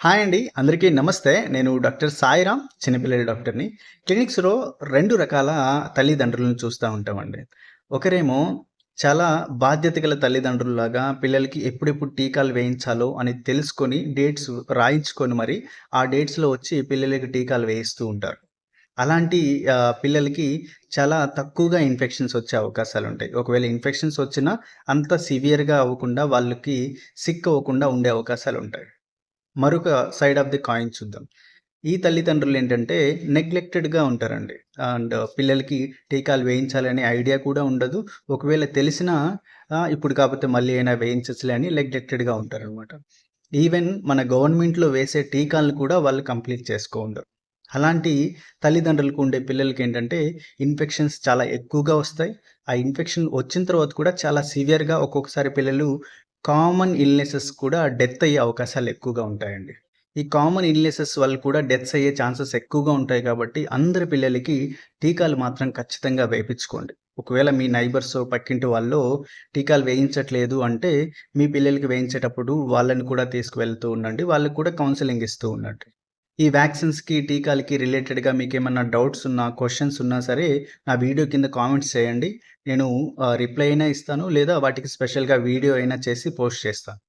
Hi అండి. అందరికీ నమస్తే. నేను డాక్టర్ సాయిరామ్, చిన్నపిల్లల డాక్టర్‌ని. క్లినిక్స్‌లో 2 రకాల తల్లిదండ్రులను చూస్తా ఉంటామండి. ఒకరేమో చాలా బాధ్యత గల తల్లిదండ్రుల్లాగా పిల్లలకి ఎప్పుడెప్పుడు టీకాలు వేయించాలో అని తెలుసుకొని, డేట్స్ రాయించుకొని మరి, ఆ డేట్స్‌లో వచ్చి పిల్లలకి టీకాలు వేయిస్తూ ఉంటారు. అలాంటి పిల్లలకి చాలా తక్కువగా ఇన్ఫెక్షన్స్ వచ్చే అవకాశాలుంటాయి. ఒకవేళ ఇన్ఫెక్షన్స్ వచ్చినా అంత సివియర్‌గా అవ్వకుండా, వాళ్ళకి సిక్ అవ్వకుండా ఉండే అవకాశాలుంటాయి. మరొక సైడ్ ఆఫ్ ది కాయిన్ చూద్దాం. ఈ తల్లిదండ్రులేంటంటే నెగ్లెక్టెడ్‌గా ఉంటారండి. పిల్లలకి టీకాలు వేయించాలనే ఐడియా కూడా ఉండదు. ఒకవేళ తెలిసినా ఇప్పుడు కాపోతే మళ్ళీ అయినా వేయించచ్చులే అని నెగ్లెక్టెడ్‌గా ఉంటారనమాట. ఈవెన్ మన గవర్నమెంట్‌లో వేసే టీకాలను కూడా వాళ్ళు కంప్లీట్ చేసుకోండరు. అలాంటి తల్లిదండ్రులకు ఉండే పిల్లలకేంటంటే ఇన్ఫెక్షన్స్ చాలా ఎక్కువగా వస్తాయి. ఆ ఇన్ఫెక్షన్ వచ్చిన తర్వాత కూడా చాలా సివియర్‌గా ఒక్కొక్కసారి పిల్లలు కామన్ ఇల్‌నెసెస్ కూడా డెత్ అయ్యే అవకాశాలు ఎక్కువగా ఉంటాయండి. ఈ కామన్ ఇల్‌నెసెస్ వల్ల కూడా డెత్స్ అయ్యే ఛాన్సెస్ ఎక్కువగా ఉంటాయి కాబట్టి అందరి పిల్లలకి టీకాలు మాత్రం ఖచ్చితంగా వేపించుకోండి. ఒకవేళ మీ నైబర్సో, పక్కింటి వాళ్ళో టీకాలు వేయించట్లేదు అంటే మీ పిల్లలకి వేయించేటప్పుడు వాళ్ళని కూడా తీసుకువెళ్తూ ఉండండి. వాళ్ళకి కూడా కౌన్సెలింగ్ ఇస్తూ ఉండండి. ఈ వ్యాక్సిన్స్‌కి, టీకాలకి రిలేటెడ్‌గా మీకేమన్నా డౌట్స్ ఉన్నా, క్వెషన్స్ ఉన్నా సరే నా వీడియో కింద కామెంట్స్ చేయండి. నేను రిప్లై అయినా ఇస్తాను. లేదా వాటికి స్పెషల్‌గా వీడియో అయినా చేసి పోస్ట్ చేస్తాను.